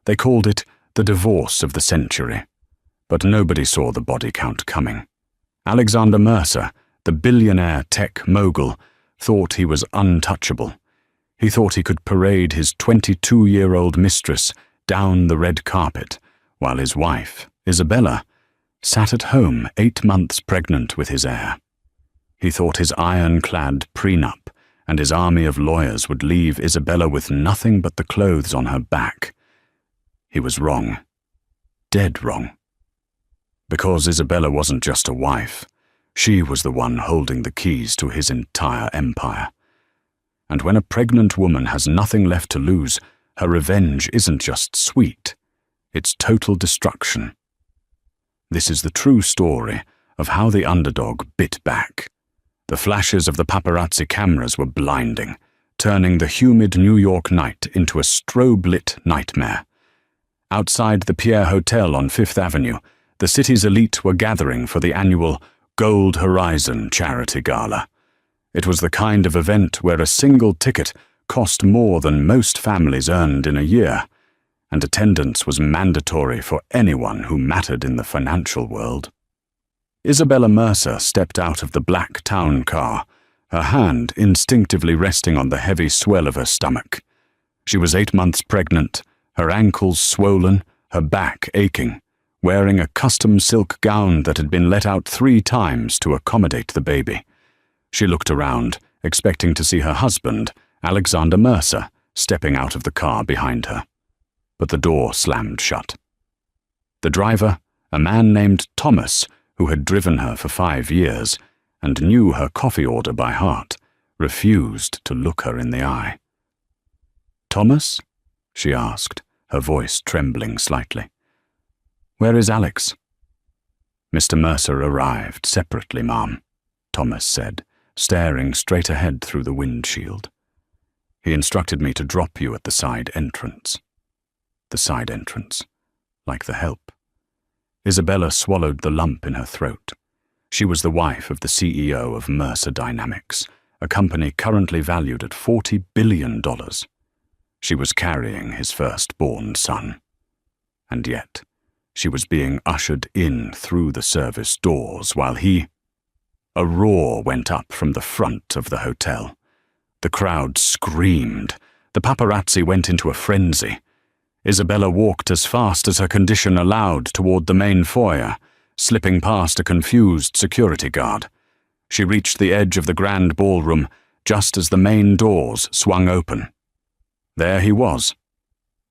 They called it the divorce of the century, but nobody saw the body count coming. Alexander Mercer, the billionaire tech mogul, thought he was untouchable. He thought he could parade his 22-year-old mistress down the red carpet, while his wife, Isabella, sat at home 8 months pregnant with his heir. He thought his ironclad prenup and his army of lawyers would leave Isabella with nothing but the clothes on her back. He was wrong. Dead wrong. Because Isabella wasn't just a wife, she was the one holding the keys to his entire empire. And when a pregnant woman has nothing left to lose, her revenge isn't just sweet, it's total destruction. This is the true story of how the underdog bit back. The flashes of the paparazzi cameras were blinding, turning the humid New York night into a strobe-lit nightmare. Outside the Pierre Hotel on Fifth Avenue, the city's elite were gathering for the annual Gold Horizon charity gala. It was the kind of event where a single ticket cost more than most families earned in a year, and attendance was mandatory for anyone who mattered in the financial world. Isabella Mercer stepped out of the black town car, her hand instinctively resting on the heavy swell of her stomach. She was 8 months pregnant, her ankles swollen, her back aching, wearing a custom silk gown that had been let out 3 times to accommodate the baby. She looked around, expecting to see her husband, Alexander Mercer, stepping out of the car behind her. But the door slammed shut. The driver, a man named Thomas, who had driven her for 5 years and knew her coffee order by heart, refused to look her in the eye. "Thomas?" she asked, her voice trembling slightly. "Where is Alex?" "Mr. Mercer arrived separately, ma'am," Thomas said, staring straight ahead through the windshield. "He instructed me to drop you at the side entrance." The side entrance, like the help. Isabella swallowed the lump in her throat. She was the wife of the CEO of Mercer Dynamics, a company currently valued at $40 billion. She was carrying his firstborn son. And yet, she was being ushered in through the service doors while he... A roar went up from the front of the hotel. The crowd screamed. The paparazzi went into a frenzy. Isabella walked as fast as her condition allowed toward the main foyer, slipping past a confused security guard. She reached the edge of the grand ballroom just as the main doors swung open. There he was,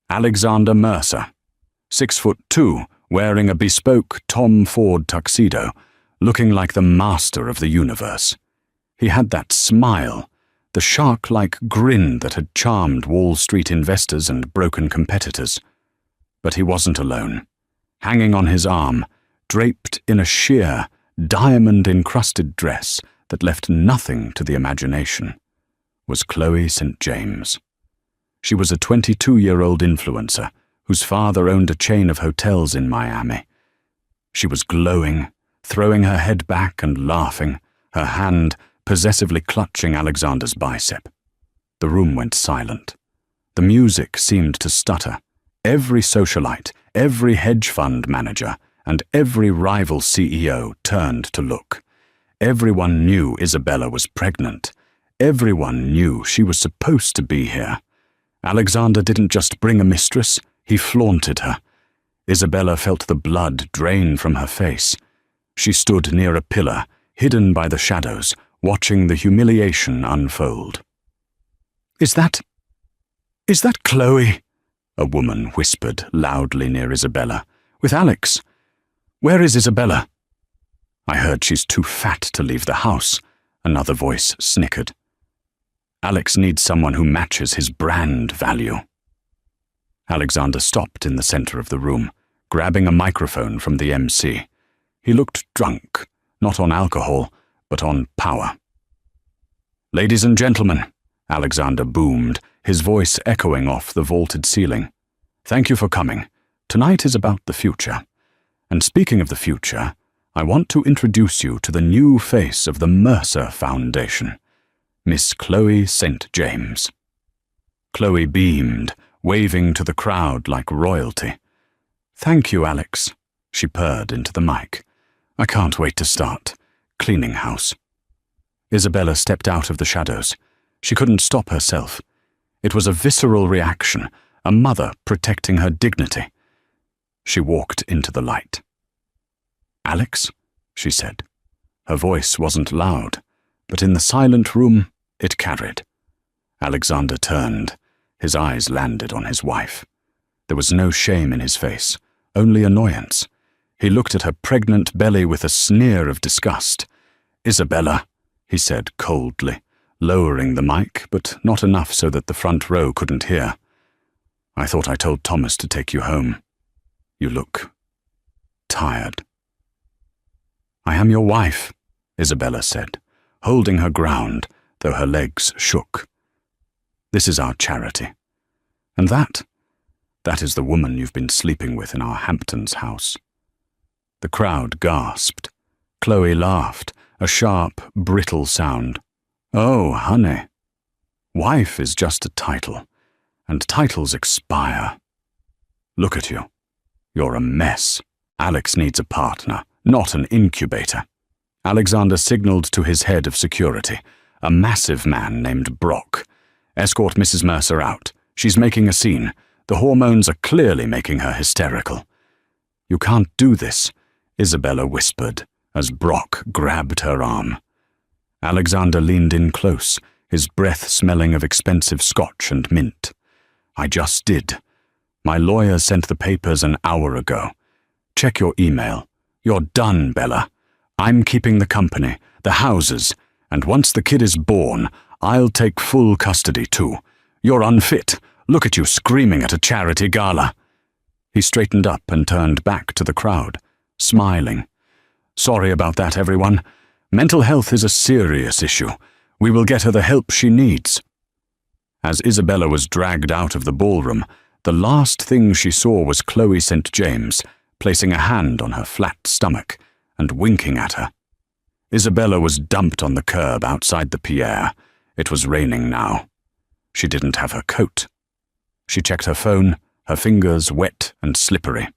Alexander Mercer, 6'2", wearing a bespoke Tom Ford tuxedo, looking like the master of the universe. He had that smile, the shark-like grin that had charmed Wall Street investors and broken competitors. But he wasn't alone. Hanging on his arm, draped in a sheer, diamond-encrusted dress that left nothing to the imagination, was Chloe St. James. She was a 22-year-old influencer whose father owned a chain of hotels in Miami. She was glowing, throwing her head back and laughing, her hand possessively clutching Alexander's bicep. The room went silent. The music seemed to stutter. Every socialite, every hedge fund manager, and every rival CEO turned to look. Everyone knew Isabella was pregnant. Everyone knew she was supposed to be here. Alexander didn't just bring a mistress, he flaunted her. Isabella felt the blood drain from her face. She stood near a pillar, hidden by the shadows, watching the humiliation unfold. Is that Chloe?" a woman whispered loudly near Isabella. "With Alex? Where is Isabella?" "I heard she's too fat to leave the house," another voice snickered. "Alex needs someone who matches his brand value." Alexander stopped in the center of the room, grabbing a microphone from the MC. He looked drunk, not on alcohol, but on power. "Ladies and gentlemen," Alexander boomed, his voice echoing off the vaulted ceiling. "Thank you for coming. Tonight is about the future. And speaking of the future, I want to introduce you to the new face of the Mercer Foundation, Miss Chloe St. James." Chloe beamed, waving to the crowd like royalty. "Thank you, Alex," she purred into the mic. "I can't wait to start cleaning house." Isabella stepped out of the shadows. She couldn't stop herself. It was a visceral reaction, a mother protecting her dignity. She walked into the light. "Alex?" she said. Her voice wasn't loud, but in the silent room, it carried. Alexander turned. His eyes landed on his wife. There was no shame in his face, only annoyance. He looked at her pregnant belly with a sneer of disgust. "Isabella," he said coldly, lowering the mic, but not enough so that the front row couldn't hear. "I thought I told Thomas to take you home. You look tired." "I am your wife," Isabella said, holding her ground, though her legs shook. "This is our charity. And that is the woman you've been sleeping with in our Hamptons house." The crowd gasped. Chloe laughed, a sharp, brittle sound. "Oh, honey. Wife is just a title, and titles expire. Look at you. You're a mess. Alex needs a partner, not an incubator." Alexander signaled to his head of security, a massive man named Brock. "Escort Mrs. Mercer out. She's making a scene. The hormones are clearly making her hysterical." "You can't do this," Isabella whispered, as Brock grabbed her arm. Alexander leaned in close, his breath smelling of expensive scotch and mint. "I just did. My lawyer sent the papers an hour ago. Check your email. You're done, Bella. I'm keeping the company, the houses, and once the kid is born, I'll take full custody too. You're unfit. Look at you screaming at a charity gala." He straightened up and turned back to the crowd, smiling. "Sorry about that, everyone. Mental health is a serious issue. We will get her the help she needs." As Isabella was dragged out of the ballroom, the last thing she saw was Chloe St. James, placing a hand on her flat stomach and winking at her. Isabella was dumped on the curb outside the Pierre. It was raining now. She didn't have her coat. She checked her phone, her fingers wet and slippery.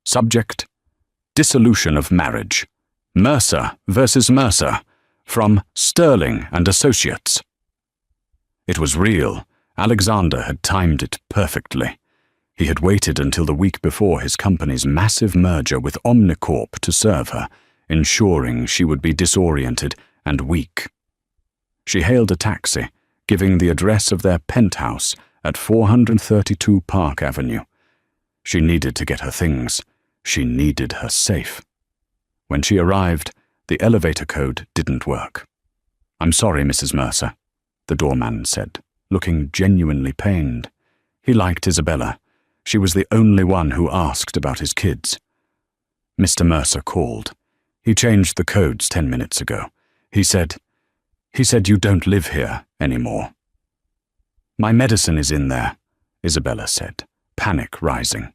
Subject: dissolution of marriage. Mercer versus Mercer, from Sterling and Associates. It was real. Alexander had timed it perfectly. He had waited until the week before his company's massive merger with Omnicorp to serve her, ensuring she would be disoriented and weak. She hailed a taxi, giving the address of their penthouse at 432 Park Avenue. She needed to get her things. She needed her safe. When she arrived, the elevator code didn't work. "I'm sorry, Mrs. Mercer," the doorman said, looking genuinely pained. He liked Isabella. She was the only one who asked about his kids. Mr. Mercer called. He changed the codes 10 minutes ago. He said, you don't live here anymore." "My medicine is in there," Isabella said, panic rising.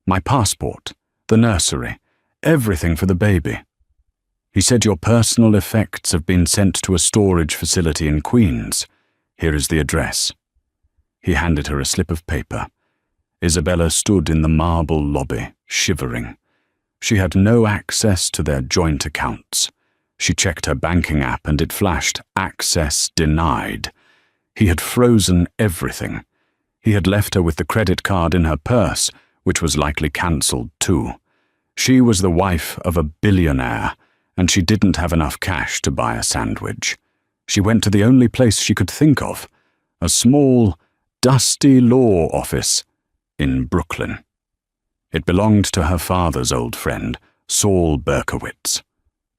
"My passport, the nursery, everything for the baby." He said, "Your personal effects have been sent to a storage facility in Queens. Here is the address." He handed her a slip of paper. Isabella stood in the marble lobby, shivering. She had no access to their joint accounts. She checked her banking app and it flashed, "Access denied." He had frozen everything. He had left her with the credit card in her purse, which was likely cancelled too. She was the wife of a billionaire, and she didn't have enough cash to buy a sandwich. She went to the only place she could think of, a small, dusty law office in Brooklyn. It belonged to her father's old friend, Saul Berkowitz.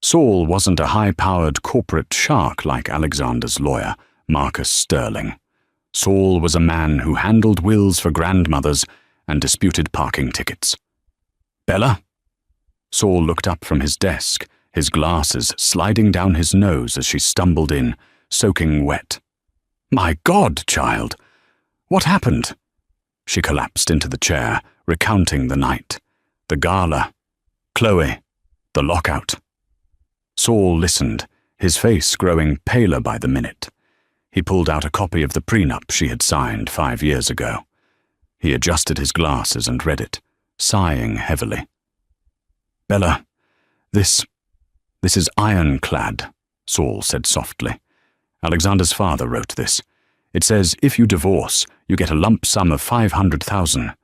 Saul wasn't a high-powered corporate shark like Alexander's lawyer, Marcus Sterling. Saul was a man who handled wills for grandmothers and disputed parking tickets. "Bella?" Saul looked up from his desk, his glasses sliding down his nose as she stumbled in, soaking wet. "My God, child! What happened?" She collapsed into the chair, recounting the night. The gala. Chloe. The lockout. Saul listened, his face growing paler by the minute. He pulled out a copy of the prenup she had signed 5 years ago. He adjusted his glasses and read it, sighing heavily. "Bella, this is ironclad," Saul said softly. "Alexander's father wrote this. It says if you divorce, you get a lump sum of $500,000,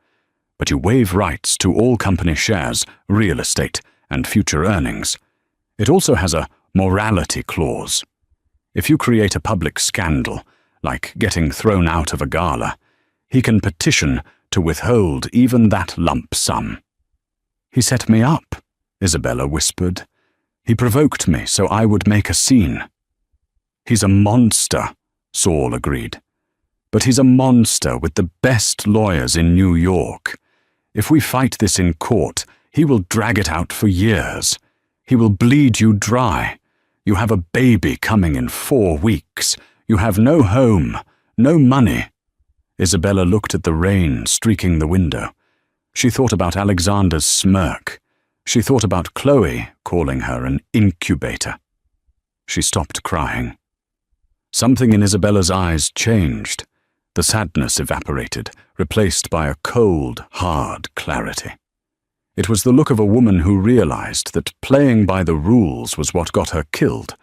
but you waive rights to all company shares, real estate, and future earnings. It also has a morality clause. If you create a public scandal, like getting thrown out of a gala, he can petition to withhold even that lump sum." "He set me up," Isabella whispered. "He provoked me so I would make a scene." "He's a monster," Saul agreed. "But he's a monster with the best lawyers in New York. If we fight this in court, he will drag it out for years. He will bleed you dry. You have a baby coming in 4 weeks. You have no home, no money." Isabella looked at the rain streaking the window. She thought about Alexander's smirk. She thought about Chloe calling her an incubator. She stopped crying. Something in Isabella's eyes changed. The sadness evaporated, replaced by a cold, hard clarity. It was the look of a woman who realized that playing by the rules was what got her killed.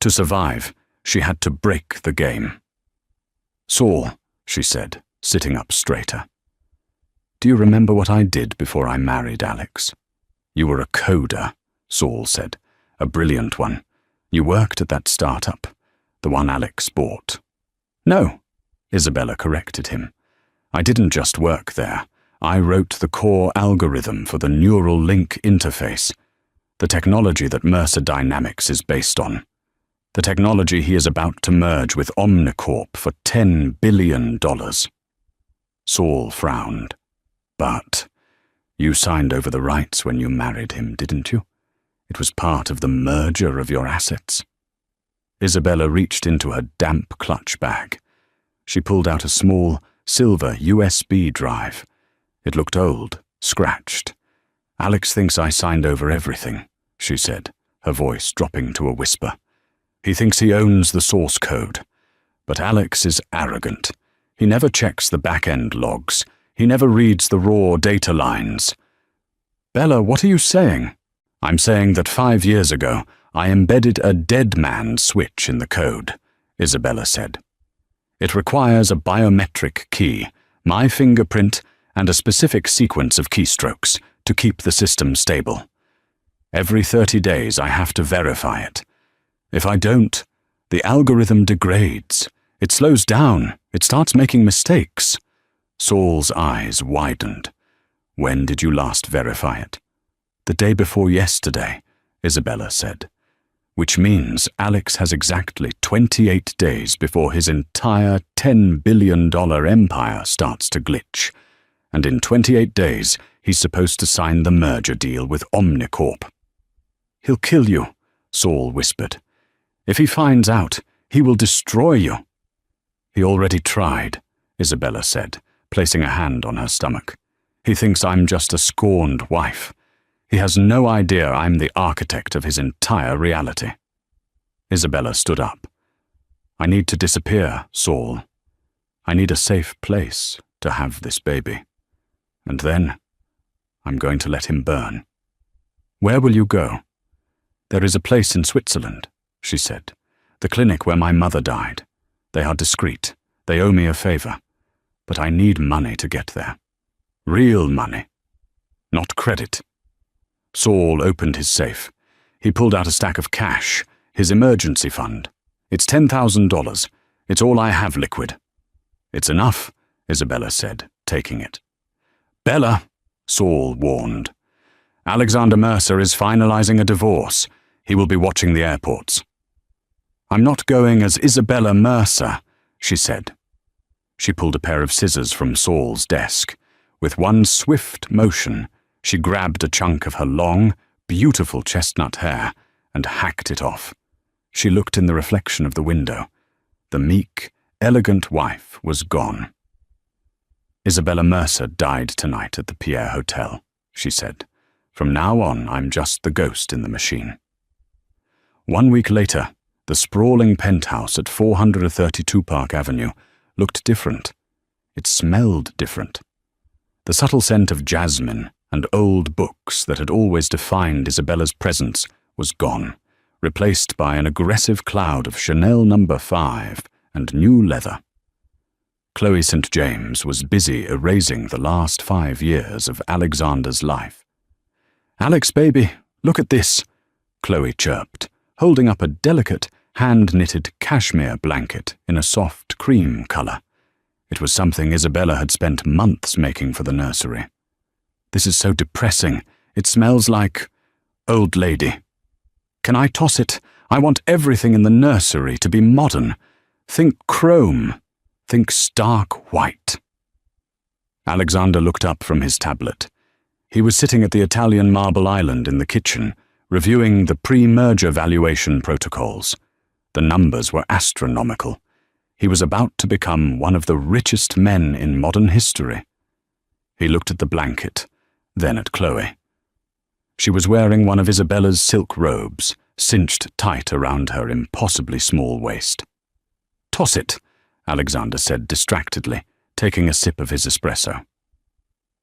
To survive, she had to break the game. "Saul," she said, sitting up straighter. "Do you remember what I did before I married Alex?" "You were a coder," Saul said, "a brilliant one. You worked at that startup, the one Alex bought." "No," Isabella corrected him. "I didn't just work there. I wrote the core algorithm for the neural link interface, the technology that Mercer Dynamics is based on, the technology he is about to merge with Omnicorp for $10 billion. Saul frowned. "But you signed over the rights when you married him, didn't you? It was part of the merger of your assets." Isabella reached into her damp clutch bag. She pulled out a small, silver USB drive. It looked old, scratched. "Alex thinks I signed over everything," she said, her voice dropping to a whisper. "He thinks he owns the source code. But Alex is arrogant. He never checks the back-end logs. He never reads the raw data lines." "Bella, what are you saying?" "I'm saying that 5 years ago, I embedded a dead man switch in the code," Isabella said. "It requires a biometric key, my fingerprint, and a specific sequence of keystrokes to keep the system stable. Every 30 days I have to verify it. If I don't, the algorithm degrades. It slows down. It starts making mistakes." Saul's eyes widened. "When did you last verify it?" "The day before yesterday," Isabella said. "Which means Alex has exactly 28 days before his entire $10 billion empire starts to glitch. And in 28 days, he's supposed to sign the merger deal with Omnicorp." "He'll kill you," Saul whispered. "If he finds out, he will destroy you." "He already tried," Isabella said, placing a hand on her stomach. "He thinks I'm just a scorned wife. He has no idea I'm the architect of his entire reality." Isabella stood up. "I need to disappear, Saul. I need a safe place to have this baby. And then I'm going to let him burn." "Where will you go?" "There is a place in Switzerland," she said. "The clinic where my mother died. They are discreet. They owe me a favor. But I need money to get there. Real money. Not credit." Saul opened his safe. He pulled out a stack of cash, his emergency fund. "It's $10,000. It's all I have liquid." "It's enough," Isabella said, taking it. "Bella," Saul warned. "Alexander Mercer is finalizing a divorce. He will be watching the airports." "I'm not going as Isabella Mercer," she said. She pulled a pair of scissors from Saul's desk. With one swift motion, she grabbed a chunk of her long, beautiful chestnut hair and hacked it off. She looked in the reflection of the window. The meek, elegant wife was gone. "Isabella Mercer died tonight at the Pierre Hotel," she said. "From now on, I'm just the ghost in the machine." 1 week later, the sprawling penthouse at 432 Park Avenue looked different. It smelled different. The subtle scent of jasmine and old books that had always defined Isabella's presence was gone, replaced by an aggressive cloud of Chanel No. 5 and new leather. Chloe St. James was busy erasing the last 5 years of Alexander's life. "Alex, baby, look at this," Chloe chirped, holding up a delicate, hand-knitted cashmere blanket in a soft cream color. It was something Isabella had spent months making for the nursery. "This is so depressing. It smells like... old lady. Can I toss it? I want everything in the nursery to be modern. Think chrome. Think stark white." Alexander looked up from his tablet. He was sitting at the Italian marble island in the kitchen, reviewing the pre-merger valuation protocols. The numbers were astronomical. He was about to become one of the richest men in modern history. He looked at the blanket, then at Chloe. She was wearing one of Isabella's silk robes, cinched tight around her impossibly small waist. "Toss it," Alexander said distractedly, taking a sip of his espresso.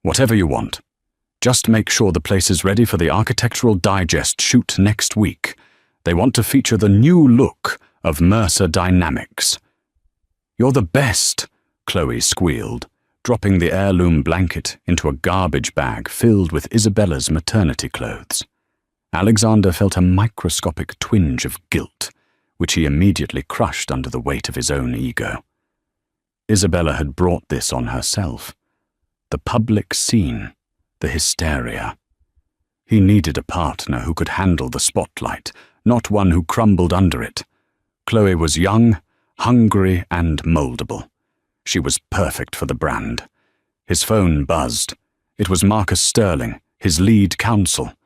"Whatever you want. Just make sure the place is ready for the Architectural Digest shoot next week. They want to feature the new look of Mercer Dynamics." "You're the best," Chloe squealed, dropping the heirloom blanket into a garbage bag filled with Isabella's maternity clothes. Alexander felt a microscopic twinge of guilt, which he immediately crushed under the weight of his own ego. Isabella had brought this on herself. The public scene, the hysteria. He needed a partner who could handle the spotlight, not one who crumbled under it. Chloe was young, hungry, and moldable. She was perfect for the brand. His phone buzzed. It was Marcus Sterling, his lead counsel.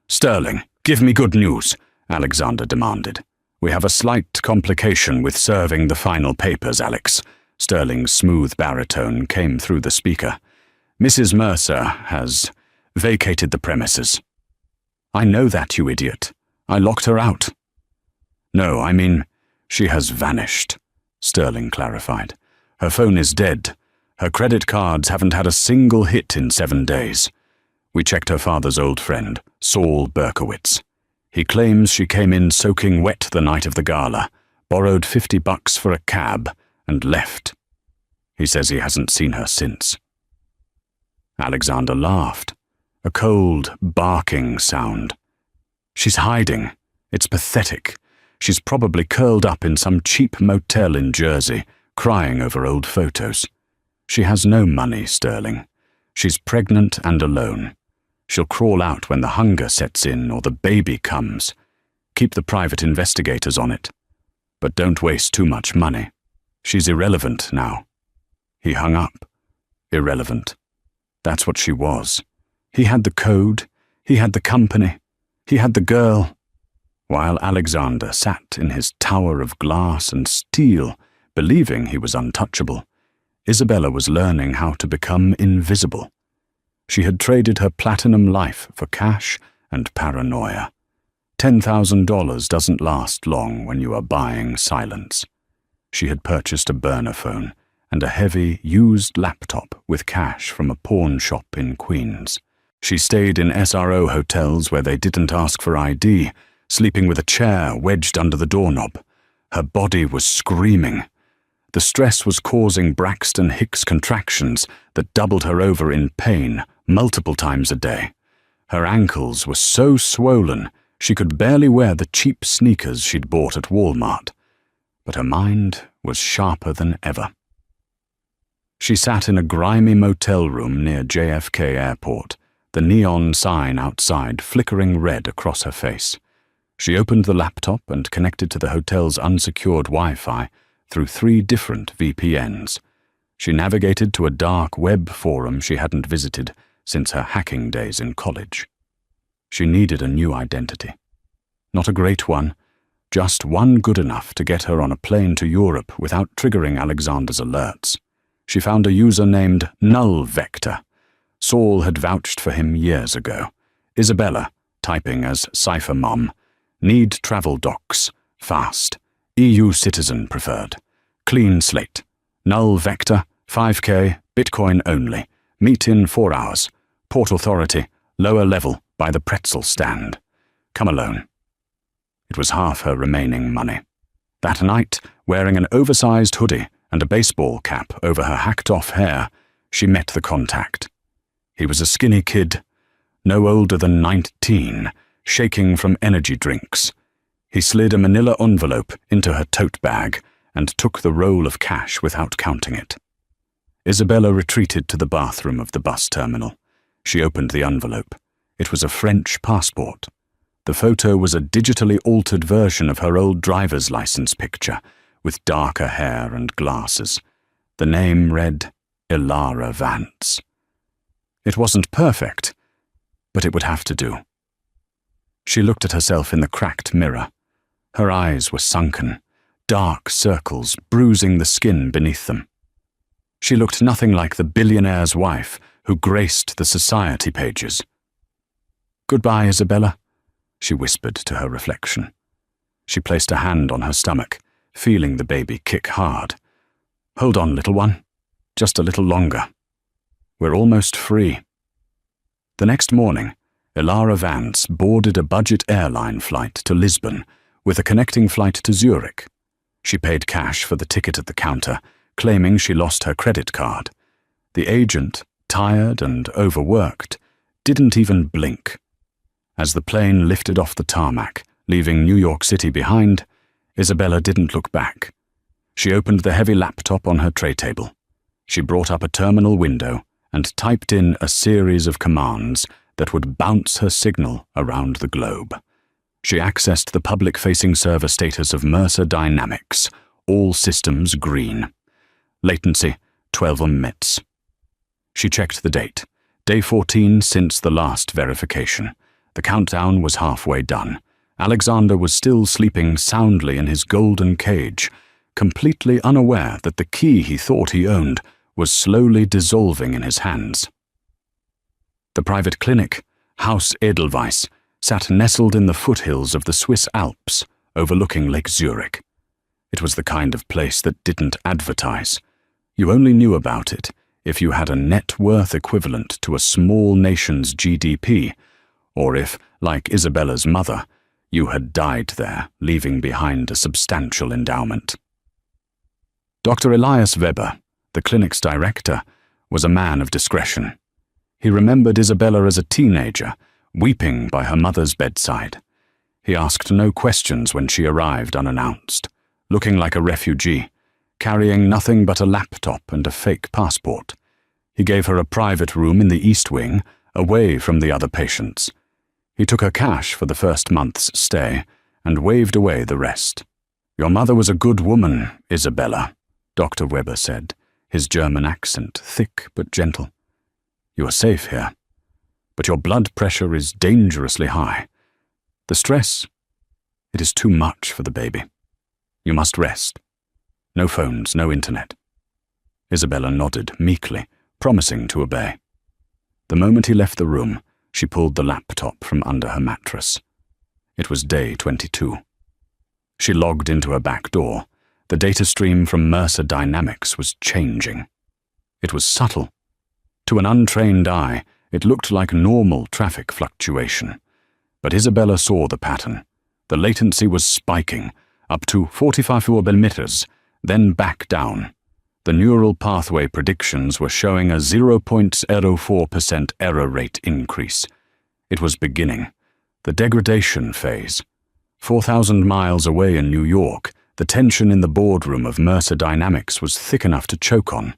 "Sterling, give me good news," Alexander demanded. "We have a slight complication with serving the final papers, Alex." Sterling's smooth baritone came through the speaker. "Mrs. Mercer has vacated the premises." "I know that, you idiot. I locked her out." "No, I mean, she has vanished," Sterling clarified. "Her phone is dead. Her credit cards haven't had a single hit in 7 days. We checked her father's old friend, Saul Berkowitz. He claims she came in soaking wet the night of the gala, borrowed $50 for a cab, and left. He says he hasn't seen her since." Alexander laughed, a cold, barking sound. "She's hiding. It's pathetic. She's probably curled up in some cheap motel in Jersey, crying over old photos. She has no money, Sterling. She's pregnant and alone. She'll crawl out when the hunger sets in or the baby comes. Keep the private investigators on it. But don't waste too much money. She's irrelevant now." He hung up. Irrelevant. That's what she was. He had the code. He had the company. He had the girl. While Alexander sat in his tower of glass and steel, believing he was untouchable, Isabella was learning how to become invisible. She had traded her platinum life for cash and paranoia. $10,000 doesn't last long when you are buying silence. She had purchased a burner phone and a heavy, used laptop with cash from a pawn shop in Queens. She stayed in SRO hotels where they didn't ask for ID, sleeping with a chair wedged under the doorknob. Her body was screaming. The stress was causing Braxton Hicks contractions that doubled her over in pain multiple times a day. Her ankles were so swollen she could barely wear the cheap sneakers she'd bought at Walmart. But her mind was sharper than ever. She sat in a grimy motel room near JFK Airport, the neon sign outside flickering red across her face. She opened the laptop and connected to the hotel's unsecured Wi-Fi through 3 different VPNs. She navigated to a dark web forum she hadn't visited since her hacking days in college. She needed a new identity. Not a great one, just one good enough to get her on a plane to Europe without triggering Alexander's alerts. She found a user named Null Vector. Saul had vouched for him years ago. Isabella, typing as Cypher Mom. Need travel docs. Fast. EU citizen preferred. Clean slate. Null Vector, 5K, Bitcoin only. Meet in 4 hours. Port Authority, lower level, by the pretzel stand. Come alone. It was half her remaining money. That night, wearing an oversized hoodie and a baseball cap over her hacked-off hair, she met the contact. He was a skinny kid, no older than 19, shaking from energy drinks. He slid a manila envelope into her tote bag and took the roll of cash without counting it. Isabella retreated to the bathroom of the bus terminal. She opened the envelope. It was a French passport. The photo was a digitally altered version of her old driver's license picture, with darker hair and glasses. The name read Ilara Vance. It wasn't perfect, but it would have to do. She looked at herself in the cracked mirror. Her eyes were sunken, dark circles bruising the skin beneath them. She looked nothing like the billionaire's wife who graced the society pages. "Goodbye, Isabella," she whispered to her reflection. She placed a hand on her stomach, feeling the baby kick hard. "Hold on, little one. Just a little longer. We're almost free." The next morning, Ilara Vance boarded a budget airline flight to Lisbon with a connecting flight to Zurich. She paid cash for the ticket at the counter, claiming she lost her credit card. The agent, tired and overworked, didn't even blink. As the plane lifted off the tarmac, leaving New York City behind, Isabella didn't look back. She opened the heavy laptop on her tray table. She brought up a terminal window and typed in a series of commands that would bounce her signal around the globe. She accessed the public-facing server status of Mercer Dynamics, all systems green. Latency, 12 minutes. She checked the date, day 14 since the last verification. The countdown was halfway done. Alexander was still sleeping soundly in his golden cage, completely unaware that the key he thought he owned was slowly dissolving in his hands. The private clinic, Haus Edelweiss, sat nestled in the foothills of the Swiss Alps, overlooking Lake Zurich. It was the kind of place that didn't advertise. You only knew about it if you had a net worth equivalent to a small nation's GDP, or if, like Isabella's mother, you had died there, leaving behind a substantial endowment. Dr. Elias Weber, the clinic's director, was a man of discretion. He remembered Isabella as a teenager, weeping by her mother's bedside. He asked no questions when she arrived unannounced, looking like a refugee, carrying nothing but a laptop and a fake passport. He gave her a private room in the East Wing, away from the other patients. He took her cash for the first month's stay and waved away the rest. "Your mother was a good woman, Isabella," Dr. Weber said, his German accent thick but gentle. "You are safe here, but your blood pressure is dangerously high. The stress, it is too much for the baby. You must rest. No phones, no internet." Isabella nodded meekly, promising to obey. The moment he left the room, she pulled the laptop from under her mattress. It was day 22. She logged into her back door. The data stream from Mercer Dynamics was changing. It was subtle. To an untrained eye, it looked like normal traffic fluctuation. But Isabella saw the pattern. The latency was spiking, up to 45 millimeters, then back down. The neural pathway predictions were showing a 0.04% error rate increase. It was beginning. The degradation phase. 4,000 miles away in New York, the tension in the boardroom of Mercer Dynamics was thick enough to choke on.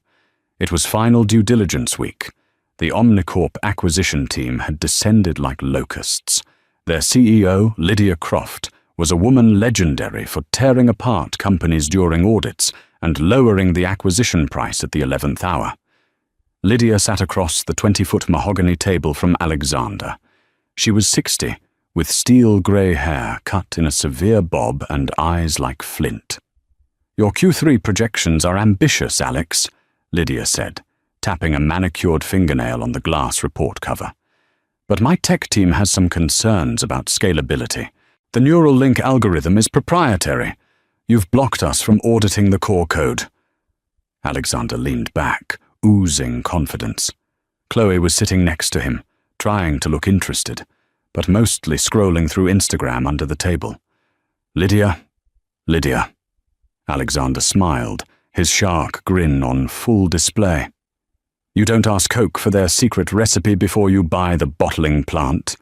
It was final due diligence week. The Omnicorp acquisition team had descended like locusts. Their CEO, Lydia Croft, was a woman legendary for tearing apart companies during audits and lowering the acquisition price at the 11th hour. Lydia sat across the 20-foot mahogany table from Alexander. She was 60, with steel-grey hair cut in a severe bob and eyes like flint. "Your Q3 projections are ambitious, Alex," Lydia said, tapping a manicured fingernail on the glass report cover. "But my tech team has some concerns about scalability. The neural link algorithm is proprietary. You've blocked us from auditing the core code." Alexander leaned back, oozing confidence. Chloe was sitting next to him, trying to look interested, but mostly scrolling through Instagram under the table. Lydia. Alexander smiled, his shark grin on full display. You don't ask Coke for their secret recipe before you buy the bottling plant.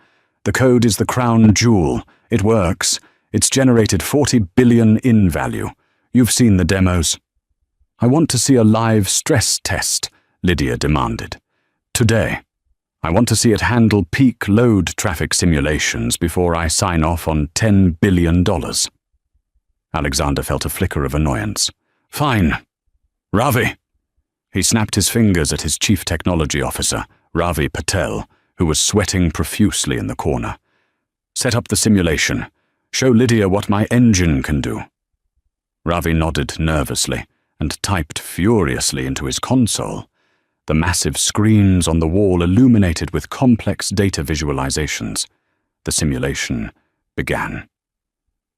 The code is the crown jewel. It works. It's generated 40 billion in value. You've seen the demos. I want to see a live stress test, Lydia demanded. Today. I want to see it handle peak load traffic simulations before I sign off on $10 billion. Alexander felt a flicker of annoyance. Fine. Ravi. He snapped his fingers at his chief technology officer, Ravi Patel, who was sweating profusely in the corner. Set up the simulation. Show Lydia what my engine can do. Ravi nodded nervously and typed furiously into his console. The massive screens on the wall illuminated with complex data visualizations. The simulation began.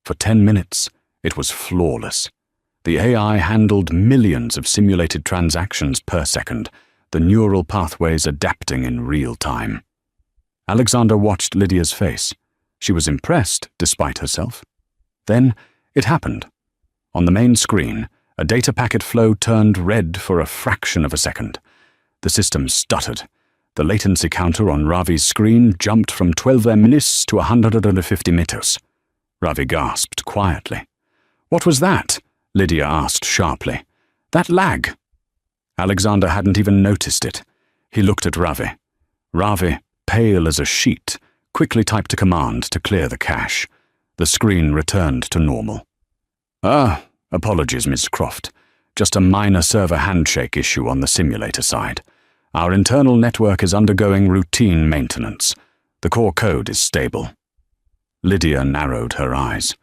For 10 minutes, it was flawless. The AI handled millions of simulated transactions per second, the neural pathways adapting in real time. Alexander watched Lydia's face. She was impressed, despite herself. Then, it happened. On the main screen, a data packet flow turned red for a fraction of a second. The system stuttered. The latency counter on Ravi's screen jumped from 12 minutes to 150 meters. Ravi gasped quietly. What was that? Lydia asked sharply. That lag. Alexander hadn't even noticed it. He looked at Ravi. Ravi, pale as a sheet, quickly typed a command to clear the cache. The screen returned to normal. Apologies, Ms. Croft. Just a minor server handshake issue on the simulator side. Our internal network is undergoing routine maintenance. The core code is stable. Lydia narrowed her eyes.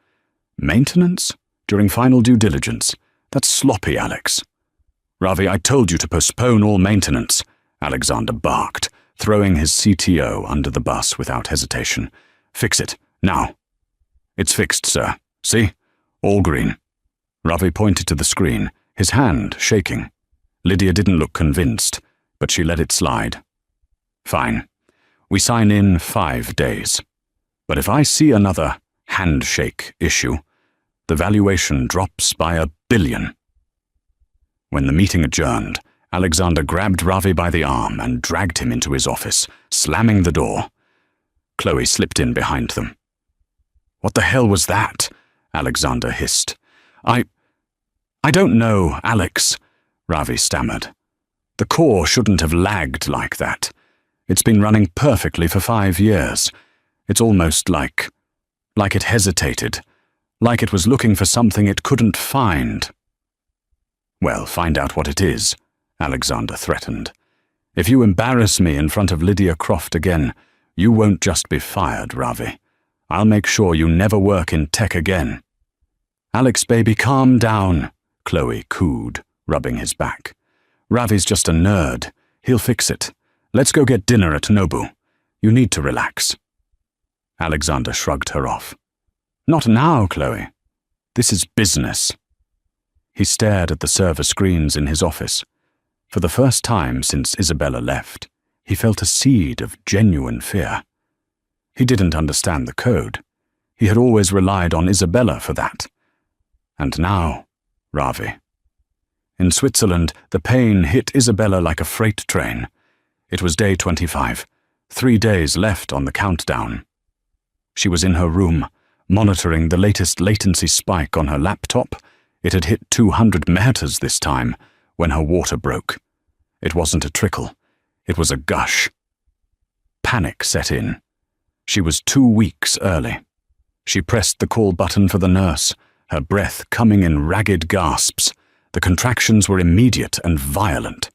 Maintenance? During final due diligence? That's sloppy, Alex. Ravi, I told you to postpone all maintenance, Alexander barked, throwing his CTO under the bus without hesitation. Fix it, now. It's fixed, sir. See? All green. Ravi pointed to the screen, his hand shaking. Lydia didn't look convinced, but she let it slide. Fine. We sign in 5 days. But if I see another handshake issue, the valuation drops by $1 billion. When the meeting adjourned, Alexander grabbed Ravi by the arm and dragged him into his office, slamming the door. Chloe slipped in behind them. What the hell was that? Alexander hissed. I don't know, Alex, Ravi stammered. The core shouldn't have lagged like that. It's been running perfectly for 5 years. It's almost like it hesitated, like it was looking for something it couldn't find. Well, find out what it is, Alexander threatened. If you embarrass me in front of Lydia Croft again, you won't just be fired, Ravi. I'll make sure you never work in tech again. Alex, baby, calm down, Chloe cooed, rubbing his back. Ravi's just a nerd. He'll fix it. Let's go get dinner at Nobu. You need to relax. Alexander shrugged her off. Not now, Chloe. This is business. He stared at the server screens in his office. For the first time since Isabella left, he felt a seed of genuine fear. He didn't understand the code. He had always relied on Isabella for that. And now, Ravi. In Switzerland, the pain hit Isabella like a freight train. It was day 25, 3 days left on the countdown. She was in her room, monitoring the latest latency spike on her laptop. It had hit 200 meters this time, when her water broke. It wasn't a trickle. It was a gush. Panic set in. She was 2 weeks early. She pressed the call button for the nurse, her breath coming in ragged gasps. The contractions were immediate and violent.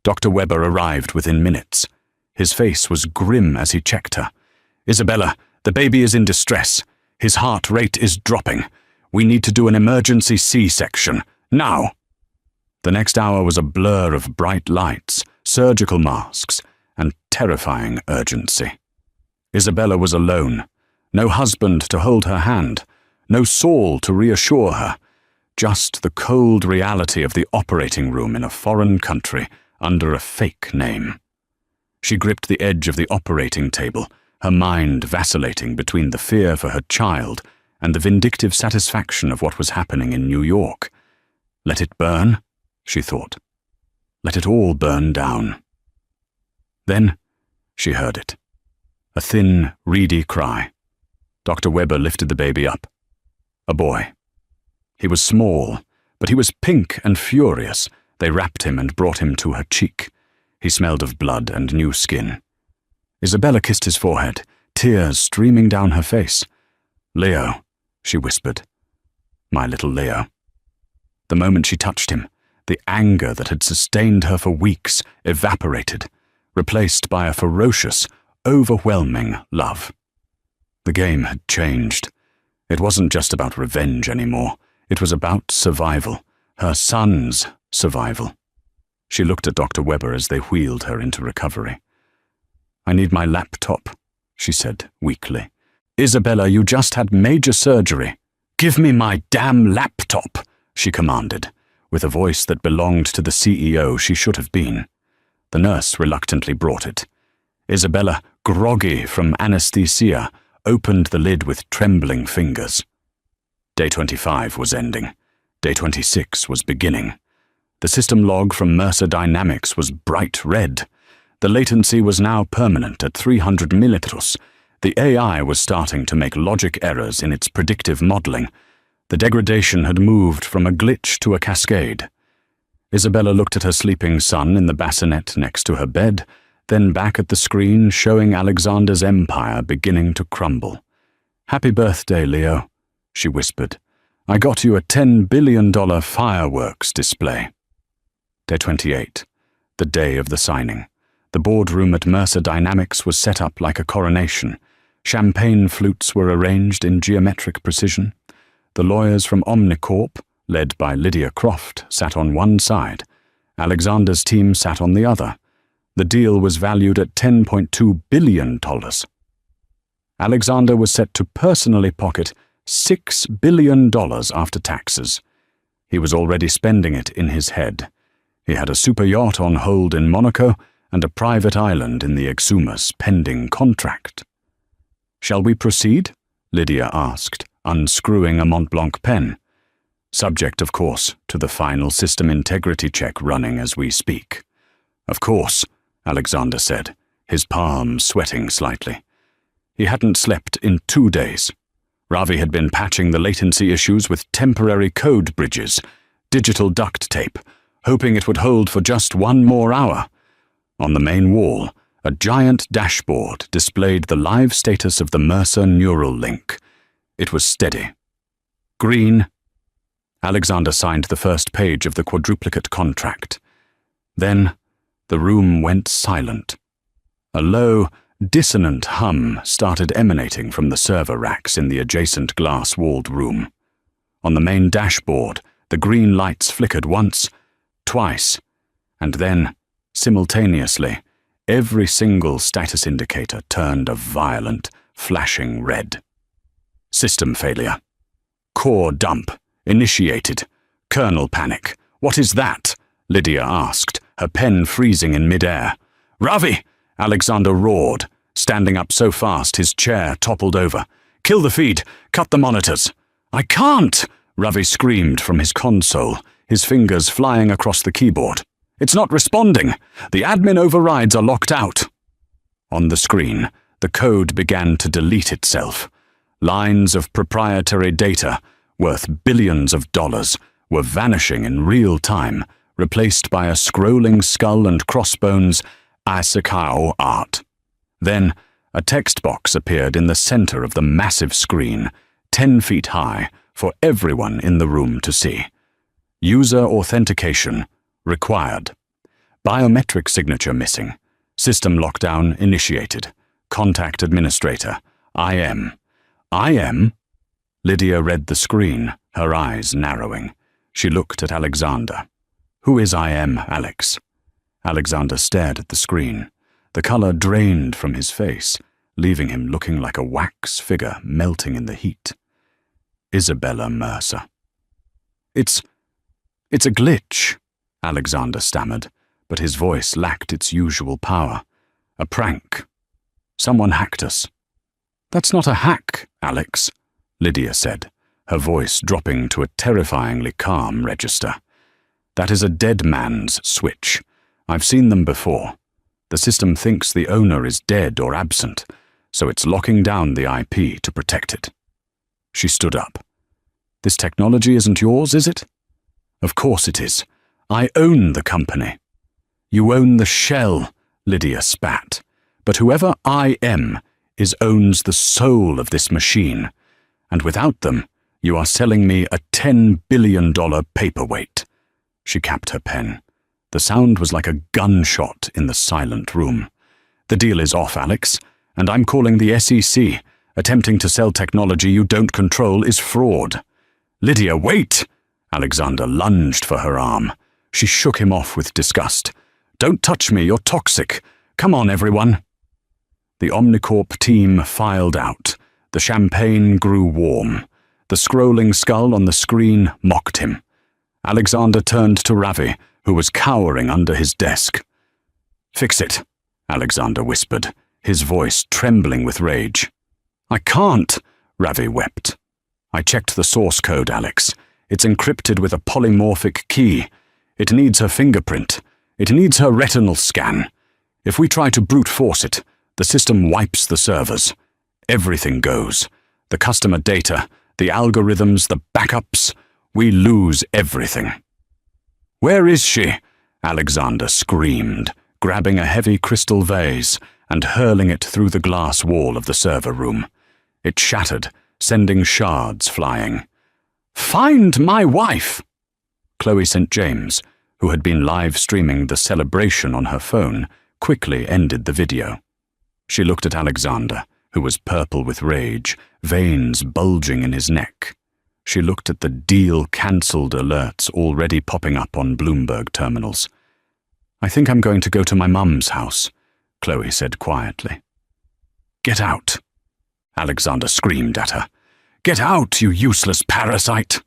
Dr. Weber arrived within minutes. His face was grim as he checked her. Isabella, the baby is in distress. His heart rate is dropping. We need to do an emergency C-section. Now! The next hour was a blur of bright lights, surgical masks, and terrifying urgency. Isabella was alone. No husband to hold her hand. No Saul to reassure her. Just the cold reality of the operating room in a foreign country under a fake name. She gripped the edge of the operating table, her mind vacillating between the fear for her child and the vindictive satisfaction of what was happening in New York. Let it burn, she thought. Let it all burn down. Then she heard it. A thin, reedy cry. Dr. Webber lifted the baby up. A boy. He was small, but he was pink and furious. They wrapped him and brought him to her cheek. He smelled of blood and new skin. Isabella kissed his forehead, tears streaming down her face. "Leo," she whispered. "My little Leo." The moment she touched him, the anger that had sustained her for weeks evaporated, replaced by a ferocious, overwhelming love. The game had changed. It wasn't just about revenge anymore. It was about survival, her son's survival. She looked at Dr. Webber as they wheeled her into recovery. "I need my laptop," she said weakly. "Isabella, you just had major surgery. Give me my damn laptop," she commanded, with a voice that belonged to the CEO she should have been. The nurse reluctantly brought it. Isabella, groggy from anesthesia, opened the lid with trembling fingers. Day 25 was ending. Day 26 was beginning. The system log from Mercer Dynamics was bright red. The latency was now permanent at 300 millitros. The AI was starting to make logic errors in its predictive modeling. The degradation had moved from a glitch to a cascade. Isabella looked at her sleeping son in the bassinet next to her bed, then back at the screen showing Alexander's empire beginning to crumble. "Happy birthday, Leo," she whispered. "I got you a $10 billion fireworks display." Day 28, the day of the signing. The boardroom at Mercer Dynamics was set up like a coronation. Champagne flutes were arranged in geometric precision. The lawyers from Omnicorp, led by Lydia Croft, sat on one side. Alexander's team sat on the other. The deal was valued at $10.2 billion. Alexander was set to personally pocket $6 billion after taxes. He was already spending it in his head. He had a super yacht on hold in Monaco and a private island in the Exumas pending contract. "Shall we proceed?" Lydia asked, unscrewing a Montblanc pen. "Subject, of course, to the final system integrity check running as we speak." "Of course," Alexander said, his palms sweating slightly. He hadn't slept in 2 days. Ravi had been patching the latency issues with temporary code bridges, digital duct tape, hoping it would hold for just 1 more hour. On the main wall, a giant dashboard displayed the live status of the Mercer neural link. It was steady. Green. Alexander signed the first page of the quadruplicate contract. Then the room went silent. A low, dissonant hum started emanating from the server racks in the adjacent glass-walled room. On the main dashboard, the green lights flickered once, twice, and then, simultaneously, every single status indicator turned a violent, flashing red. System failure. Core dump. Initiated. Kernel panic. "What is that?" Lydia asked, her pen freezing in mid-air. "Ravi!" Alexander roared, standing up so fast his chair toppled over. "Kill the feed! Cut the monitors!" "I can't!" Ravi screamed from his console, his fingers flying across the keyboard. "It's not responding! The admin overrides are locked out!" On the screen, the code began to delete itself. Lines of proprietary data, worth billions of dollars, were vanishing in real time, replaced by a scrolling skull and crossbones Asakao art. Then, a text box appeared in the center of the massive screen, 10 feet high, for everyone in the room to see. User authentication required. Biometric signature missing. System lockdown initiated. Contact administrator. IM. IM? Lydia read the screen, her eyes narrowing. She looked at Alexander. "Who is IM, Alex?" Alexander stared at the screen. The color drained from his face, leaving him looking like a wax figure melting in the heat. Isabella Mercer. It's a glitch," Alexander stammered, but his voice lacked its usual power. A prank. Someone hacked us. That's not a hack, Alex, Lydia said, her voice dropping to a terrifyingly calm register. That is a dead man's switch. I've seen them before. The system thinks the owner is dead or absent, so it's locking down the IP to protect it. She stood up. This technology isn't yours, is it? Of course it is. I own the company. You own the shell, Lydia spat. But whoever I am owns the soul of this machine, and without them, you are selling me a $10 billion paperweight. She capped her pen. The sound was like a gunshot in the silent room. The deal is off, Alex, and I'm calling the SEC. Attempting to sell technology you don't control is fraud. Lydia, wait! Alexander lunged for her arm. She shook him off with disgust. Don't touch me, you're toxic. Come on, everyone. The Omnicorp team filed out. The champagne grew warm. The scrolling skull on the screen mocked him. Alexander turned to Ravi, who was cowering under his desk. Fix it, Alexander whispered, his voice trembling with rage. I can't, Ravi wept. I checked the source code, Alex. It's encrypted with a polymorphic key. It needs her fingerprint. It needs her retinal scan. If we try to brute force it, the system wipes the servers. Everything goes. The customer data, the algorithms, the backups. We lose everything. Where is she? Alexander screamed, grabbing a heavy crystal vase and hurling it through the glass wall of the server room. It shattered, sending shards flying. Find my wife! Chloe St. James, who had been live streaming the celebration on her phone, quickly ended the video. She looked at Alexander, who was purple with rage, veins bulging in his neck. She looked at the deal cancelled alerts already popping up on Bloomberg terminals. I think I'm going to go to my mum's house, Chloe said quietly. Get out, Alexander screamed at her. Get out, you useless parasite!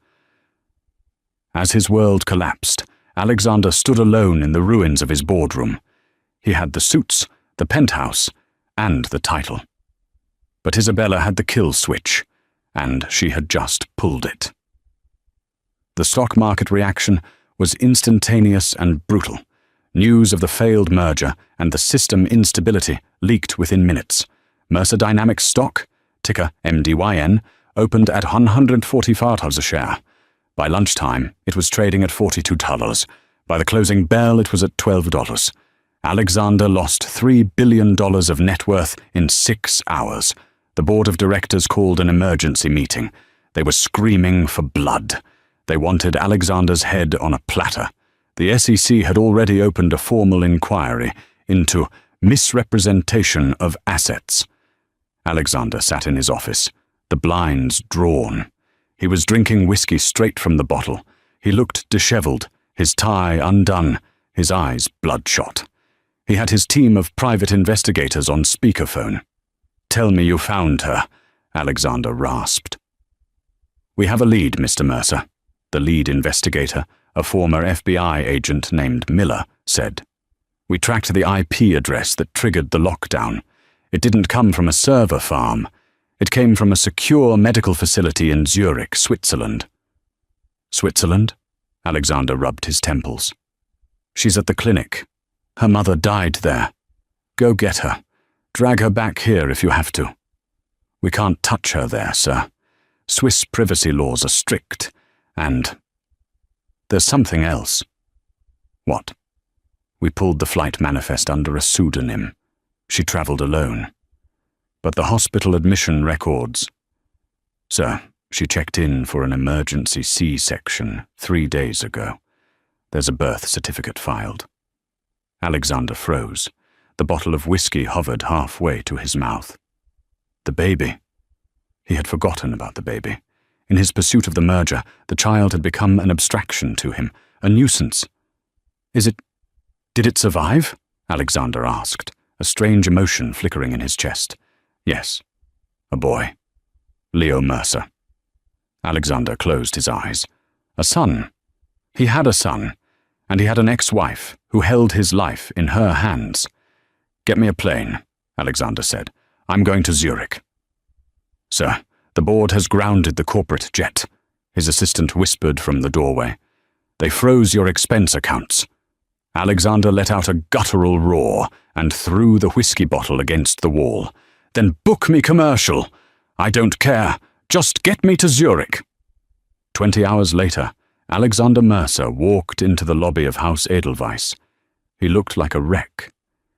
As his world collapsed, Alexander stood alone in the ruins of his boardroom. He had the suits, the penthouse, and the title. But Isabella had the kill switch, and she had just pulled it. The stock market reaction was instantaneous and brutal. News of the failed merger and the system instability leaked within minutes. Mercer Dynamics stock, ticker MDYN, opened at $145 a share. By lunchtime, it was trading at $42. By the closing bell, it was at $12. Alexander lost $3 billion of net worth in 6 hours. The board of directors called an emergency meeting. They were screaming for blood. They wanted Alexander's head on a platter. The SEC had already opened a formal inquiry into misrepresentation of assets. Alexander sat in his office, the blinds drawn. He was drinking whiskey straight from the bottle. He looked disheveled, his tie undone, his eyes bloodshot. He had his team of private investigators on speakerphone. Tell me you found her, Alexander rasped. We have a lead, Mr. Mercer, the lead investigator, a former FBI agent named Miller, said. We tracked the IP address that triggered the lockdown. It didn't come from a server farm. It came from a secure medical facility in Zurich, Switzerland. Switzerland? Alexander rubbed his temples. She's at the clinic. Her mother died there. Go get her. Drag her back here if you have to. We can't touch her there, sir. Swiss privacy laws are strict, and there's something else. What? We pulled the flight manifest under a pseudonym. She travelled alone. But the hospital admission records. Sir, she checked in for an emergency C-section 3 days ago. There's a birth certificate filed. Alexander froze. The bottle of whiskey hovered halfway to his mouth. The baby. He had forgotten about the baby. In his pursuit of the merger, the child had become an abstraction to him, a nuisance. Did it survive? Alexander asked, a strange emotion flickering in his chest. Yes. A boy. Leo Mercer. Alexander closed his eyes. A son. He had a son, and he had an ex-wife who held his life in her hands. "Get me a plane," Alexander said. "I'm going to Zurich." "Sir, the board has grounded the corporate jet," his assistant whispered from the doorway. "They froze your expense accounts." Alexander let out a guttural roar and threw the whiskey bottle against the wall. "Then book me commercial. I don't care. Just get me to Zurich." 20 hours later, Alexander Mercer walked into the lobby of Haus Edelweiss. He looked like a wreck.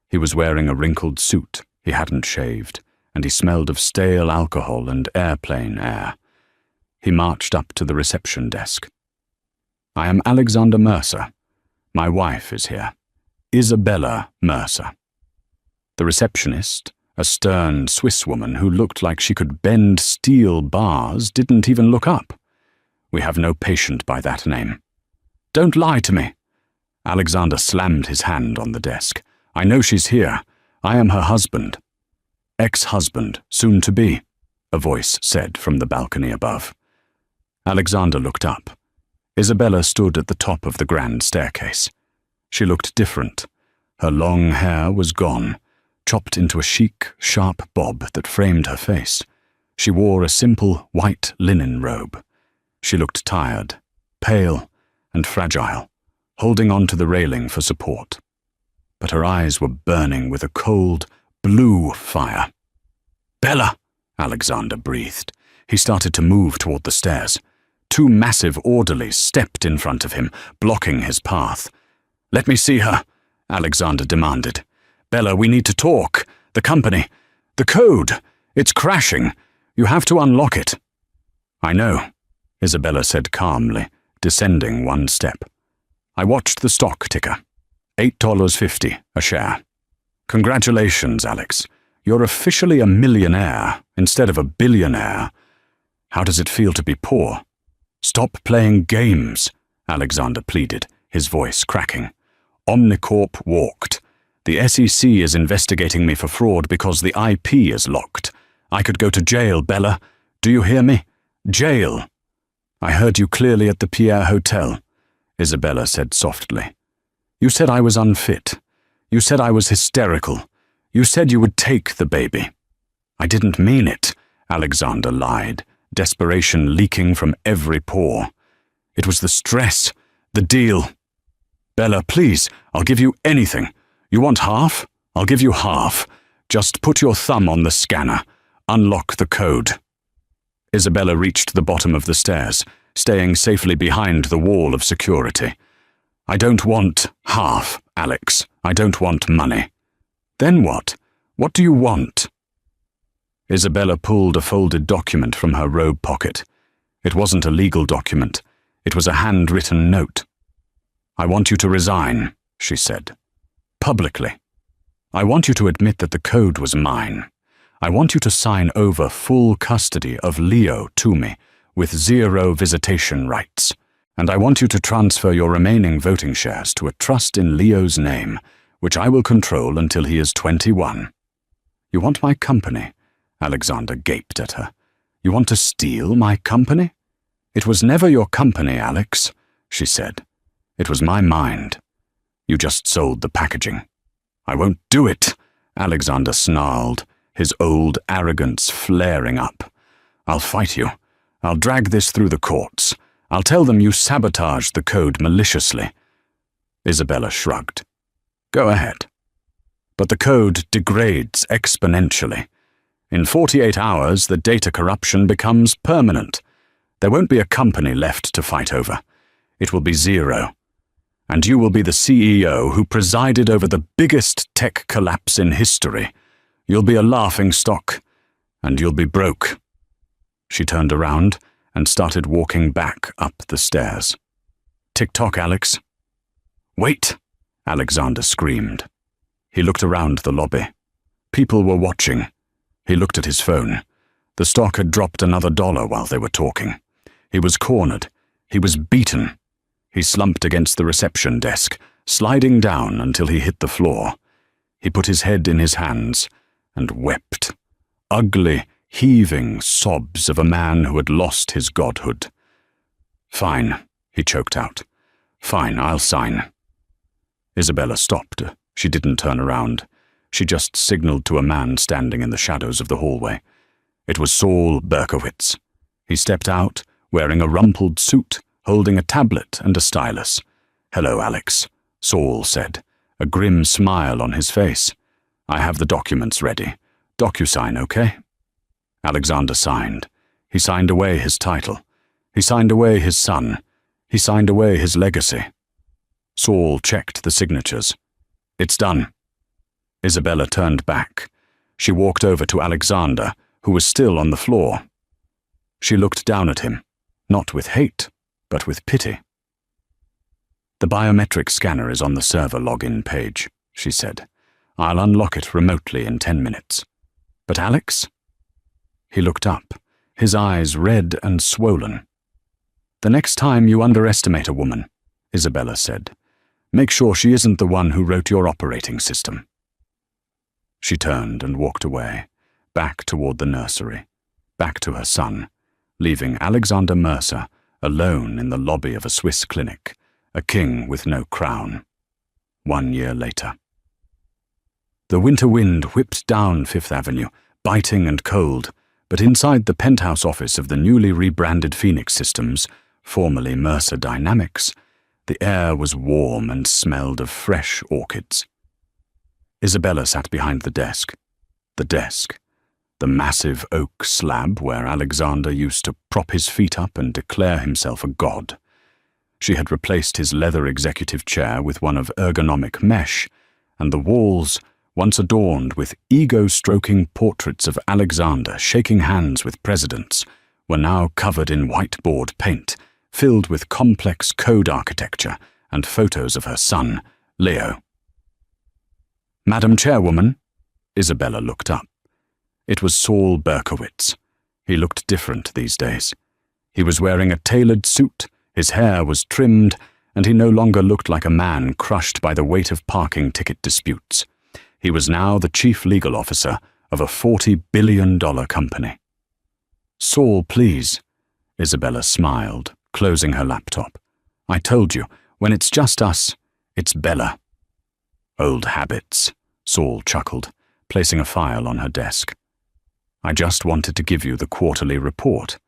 He was wearing a wrinkled suit, he hadn't shaved, and he smelled of stale alcohol and airplane air. He marched up to the reception desk. "I am Alexander Mercer. My wife is here, Isabella Mercer." The receptionist, a stern Swiss woman who looked like she could bend steel bars, didn't even look up. "We have no patient by that name." "Don't lie to me." Alexander slammed his hand on the desk. "I know she's here. I am her husband." "Ex-husband, soon to be," a voice said from the balcony above. Alexander looked up. Isabella stood at the top of the grand staircase. She looked different. Her long hair was gone, chopped into a chic, sharp bob that framed her face. She wore a simple white linen robe. She looked tired, pale, and fragile, holding on to the railing for support. But her eyes were burning with a cold, blue fire. "Bella!" Alexander breathed. He started to move toward the stairs. 2 massive orderlies stepped in front of him, blocking his path. "Let me see her," Alexander demanded. "Bella, we need to talk. The company. The code. It's crashing. You have to unlock it." "I know," Isabella said calmly, descending 1 step. "I watched the stock ticker. $8.50 a share. Congratulations, Alex. You're officially a millionaire instead of a billionaire. How does it feel to be poor?" "Stop playing games," Alexander pleaded, his voice cracking. "Omnicorp walked. The SEC is investigating me for fraud because the IP is locked. I could go to jail, Bella. Do you hear me? Jail." "I heard you clearly at the Pierre Hotel," Isabella said softly. "You said I was unfit. You said I was hysterical. You said you would take the baby." "I didn't mean it," Alexander lied, desperation leaking from every pore. "It was the stress, the deal." "Bella, please, I'll give you anything. You want half? I'll give you half. Just put your thumb on the scanner. Unlock the code." Isabella reached the bottom of the stairs, staying safely behind the wall of security. "I don't want half, Alex. I don't want money." "Then what? What do you want?" Isabella pulled a folded document from her robe pocket. It wasn't a legal document. It was a handwritten note. "I want you to resign," she said. "Publicly. I want you to admit that the code was mine. I want you to sign over full custody of Leo to me, with 0 visitation rights. And I want you to transfer your remaining voting shares to a trust in Leo's name, which I will control until he is 21. "You want my company?" Alexander gaped at her. "You want to steal my company?" "It was never your company, Alex," she said. "It was my mind. You just sold the packaging." "I won't do it," Alexander snarled, his old arrogance flaring up. "I'll fight you. I'll drag this through the courts. I'll tell them you sabotaged the code maliciously." Isabella shrugged. "Go ahead. But the code degrades exponentially. In 48 hours, the data corruption becomes permanent. There won't be a company left to fight over. It will be 0. And you will be the CEO who presided over the biggest tech collapse in history. You'll be a laughingstock, and you'll be broke." She turned around and started walking back up the stairs. "Tick-tock, Alex." "Wait!" Alexander screamed. He looked around the lobby. People were watching. He looked at his phone. The stock had dropped another $1 while they were talking. He was cornered. He was beaten. He slumped against the reception desk, sliding down until he hit the floor. He put his head in his hands and wept. Ugly, heaving sobs of a man who had lost his godhood. "Fine," he choked out. "Fine, I'll sign." Isabella stopped. She didn't turn around. She just signaled to a man standing in the shadows of the hallway. It was Saul Berkowitz. He stepped out, wearing a rumpled suit, holding a tablet and a stylus. "Hello, Alex," Saul said, a grim smile on his face. "I have the documents ready. DocuSign, okay?" Alexander signed. He signed away his title. He signed away his son. He signed away his legacy. Saul checked the signatures. "It's done." Isabella turned back. She walked over to Alexander, who was still on the floor. She looked down at him, not with hate, but with pity. "The biometric scanner is on the server login page," she said. "I'll unlock it remotely in 10 minutes. But Alex?" He looked up, his eyes red and swollen. "The next time you underestimate a woman," Isabella said, "make sure she isn't the one who wrote your operating system." She turned and walked away, back toward the nursery, back to her son, leaving Alexander Mercer alone in the lobby of a Swiss clinic, a king with no crown. 1 year later. The winter wind whipped down Fifth Avenue, biting and cold, but inside the penthouse office of the newly rebranded Phoenix Systems, formerly Mercer Dynamics, the air was warm and smelled of fresh orchids. Isabella sat behind the desk. The massive oak slab where Alexander used to prop his feet up and declare himself a god. She had replaced his leather executive chair with one of ergonomic mesh, and the walls, once adorned with ego-stroking portraits of Alexander shaking hands with presidents, were now covered in whiteboard paint, filled with complex code architecture and photos of her son, Leo. "Madam Chairwoman?" Isabella looked up. It was Saul Berkowitz. He looked different these days. He was wearing a tailored suit, his hair was trimmed, and he no longer looked like a man crushed by the weight of parking ticket disputes. He was now the chief legal officer of a $40 billion company. "Saul, please," Isabella smiled, closing her laptop. "I told you, when it's just us, it's Bella." "Old habits," Saul chuckled, placing a file on her desk. "I just wanted to give you the quarterly report.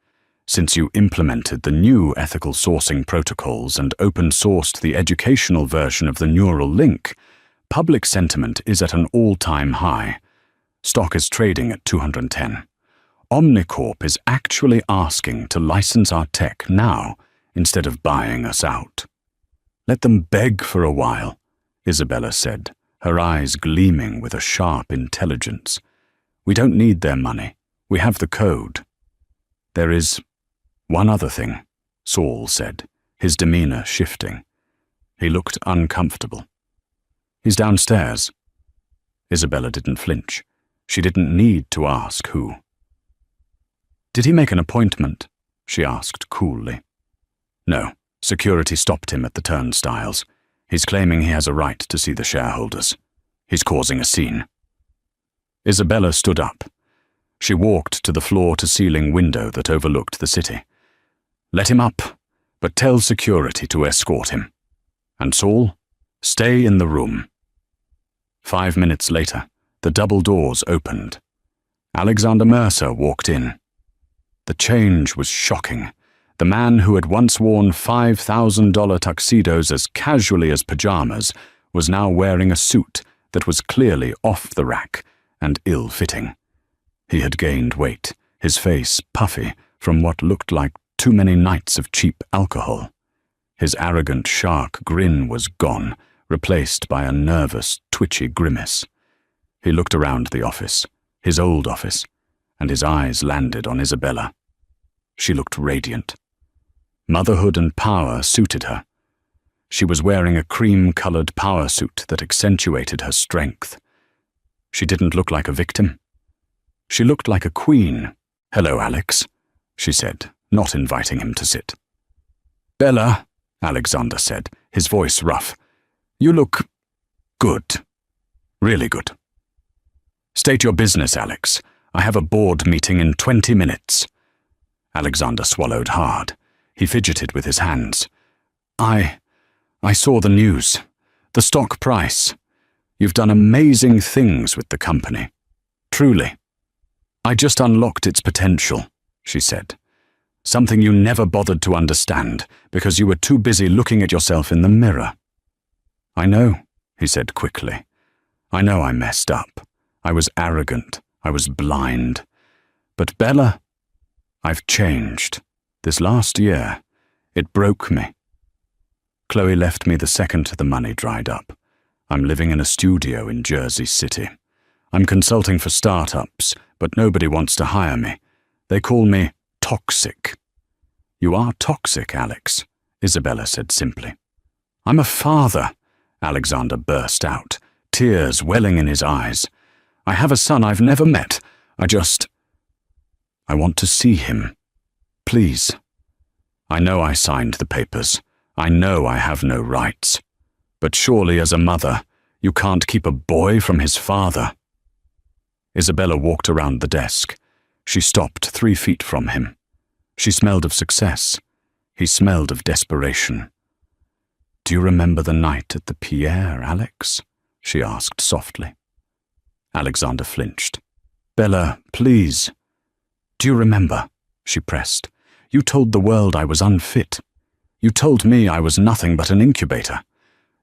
Since you implemented the new ethical sourcing protocols and open-sourced the educational version of the neural link, public sentiment is at an all-time high. Stock is trading at 210. Omnicorp is actually asking to license our tech now instead of buying us out." "Let them beg for a while," Isabella said, her eyes gleaming with a sharp intelligence. "We don't need their money. We have the code." "There is one other thing," Saul said, his demeanor shifting. He looked uncomfortable. "He's downstairs." Isabella didn't flinch. She didn't need to ask who. "Did he make an appointment?" she asked coolly. "No, security stopped him at the turnstiles. He's claiming he has a right to see the shareholders. He's causing a scene." Isabella stood up. She walked to the floor-to-ceiling window that overlooked the city. "Let him up, but tell security to escort him. And Saul, stay in the room." 5 minutes later, the double doors opened. Alexander Mercer walked in. The change was shocking. The man who had once worn $5,000 tuxedos as casually as pajamas was now wearing a suit that was clearly off the rack and ill-fitting. He had gained weight, his face puffy from what looked like too many nights of cheap alcohol. His arrogant shark grin was gone, replaced by a nervous, twitchy grimace. He looked around the office, his old office, and his eyes landed on Isabella. She looked radiant. Motherhood and power suited her. She was wearing a cream-colored power suit that accentuated her strength. She didn't look like a victim. She looked like a queen. "Hello, Alex," she said, not inviting him to sit. "Bella," Alexander said, his voice rough. "You look good. Really good." "State your business, Alex. I have a board meeting in 20 minutes. Alexander swallowed hard. He fidgeted with his hands. I saw the news. The stock price. You've done amazing things with the company. Truly. I just unlocked its potential, she said. Something you never bothered to understand because you were too busy looking at yourself in the mirror. I know, he said quickly. I know I messed up. I was arrogant. I was blind. But Bella, I've changed. This last year, it broke me. Chloe left me the second the money dried up. I'm living in a studio in Jersey City. I'm consulting for startups, but nobody wants to hire me. They call me toxic. You are toxic, Alex, Isabella said simply. I'm a father, Alexander burst out, tears welling in his eyes. I have a son I've never met. I want to see him. Please. I know I signed the papers. I know I have no rights. But surely as a mother, you can't keep a boy from his father. Isabella walked around the desk. She stopped 3 feet from him. She smelled of success. He smelled of desperation. Do you remember the night at the Pierre, Alex? She asked softly. Alexander flinched. Bella, please. Do you remember? She pressed. You told the world I was unfit. You told me I was nothing but an incubator.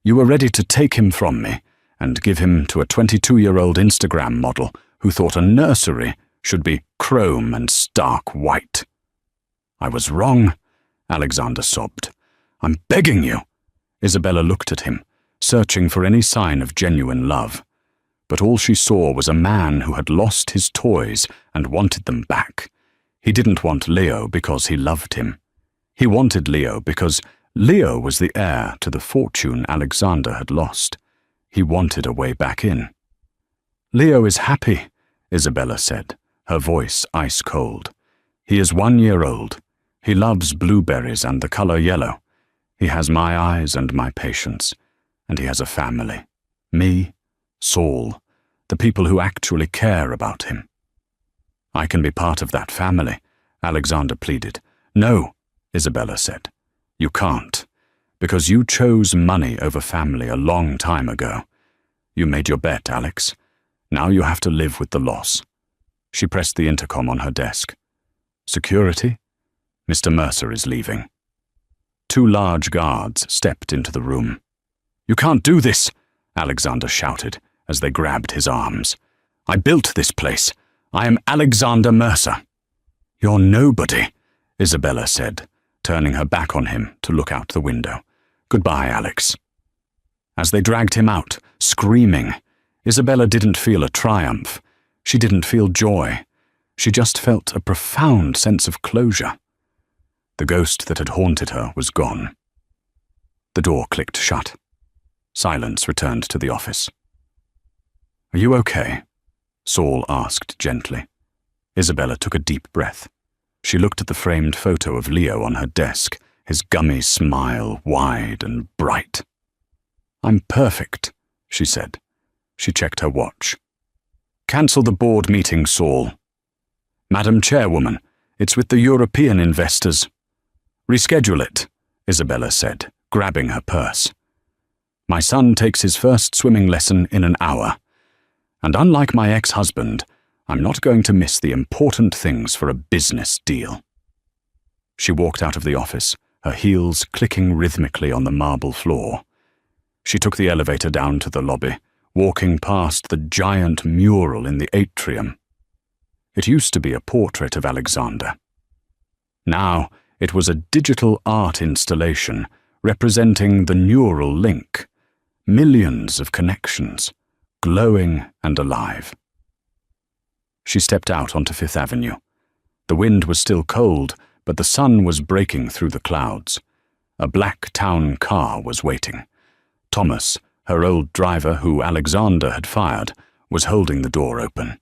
You were ready to take him from me and give him to a 22-year-old Instagram model who thought a nursery should be chrome and stark white. I was wrong, Alexander sobbed. I'm begging you. Isabella looked at him, searching for any sign of genuine love. But all she saw was a man who had lost his toys and wanted them back. He didn't want Leo because he loved him. He wanted Leo because Leo was the heir to the fortune Alexander had lost. He wanted a way back in. Leo is happy, Isabella said, her voice ice cold. He is 1 year old. He loves blueberries and the color yellow. He has my eyes and my patience. And he has a family. Me, Saul, the people who actually care about him. I can be part of that family, Alexander pleaded. No, Isabella said. You can't, because you chose money over family a long time ago. You made your bet, Alex. Now you have to live with the loss. She pressed the intercom on her desk. Security? Mr. Mercer is leaving. 2 large guards stepped into the room. You can't do this, Alexander shouted as they grabbed his arms. I built this place. I am Alexander Mercer. You're nobody, Isabella said, turning her back on him to look out the window. Goodbye, Alex. As they dragged him out, screaming, Isabella didn't feel a triumph. She didn't feel joy. She just felt a profound sense of closure. The ghost that had haunted her was gone. The door clicked shut. Silence returned to the office. Are you okay? Saul asked gently. Isabella took a deep breath. She looked at the framed photo of Leo on her desk, his gummy smile wide and bright. I'm perfect, she said. She checked her watch. Cancel the board meeting, Saul. Madam Chairwoman, it's with the European investors. Reschedule it, Isabella said, grabbing her purse. My son takes his first swimming lesson in an hour. And unlike my ex-husband, I'm not going to miss the important things for a business deal. She walked out of the office, her heels clicking rhythmically on the marble floor. She took the elevator down to the lobby, walking past the giant mural in the atrium. It used to be a portrait of Alexander. Now it was a digital art installation representing the neural link, millions of connections, glowing and alive. She stepped out onto Fifth Avenue. The wind was still cold, but the sun was breaking through the clouds. A black town car was waiting. Thomas, her old driver who Alexander had fired, was holding the door open.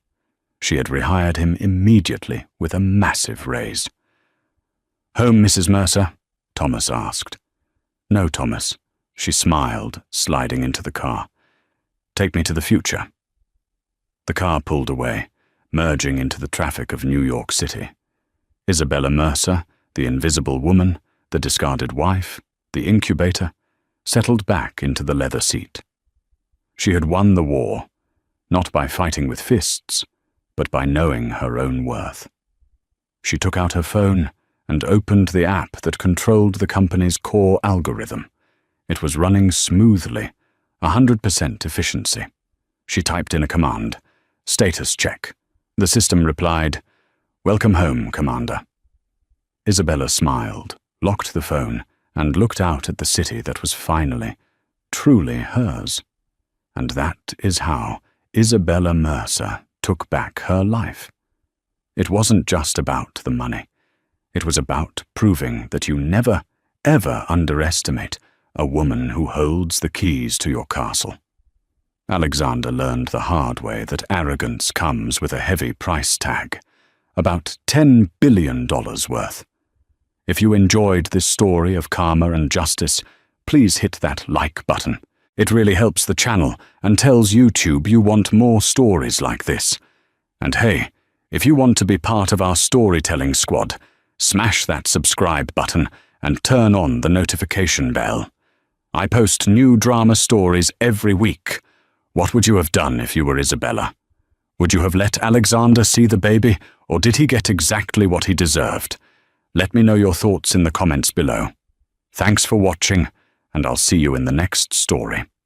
She had rehired him immediately with a massive raise. Home, Mrs. Mercer? Thomas asked. No, Thomas. She smiled, sliding into the car. Take me to the future. The car pulled away, merging into the traffic of New York City. Isabella Mercer, the invisible woman, the discarded wife, the incubator, settled back into the leather seat. She had won the war, not by fighting with fists, but by knowing her own worth. She took out her phone and opened the app that controlled the company's core algorithm. It was running smoothly, 100% efficiency. She typed in a command, "Status check." The system replied, "Welcome home, Commander." Isabella smiled, locked the phone, and looked out at the city that was finally, truly hers. And that is how Isabella Mercer took back her life. It wasn't just about the money. It was about proving that you never, ever underestimate a woman who holds the keys to your castle. Alexander learned the hard way that arrogance comes with a heavy price tag, about $10 billion worth. If you enjoyed this story of karma and justice, please hit that like button. It really helps the channel and tells YouTube you want more stories like this. And hey, if you want to be part of our storytelling squad, smash that subscribe button and turn on the notification bell. I post new drama stories every week. What would you have done if you were Isabella? Would you have let Alexander see the baby, or did he get exactly what he deserved? Let me know your thoughts in the comments below. Thanks for watching, and I'll see you in the next story.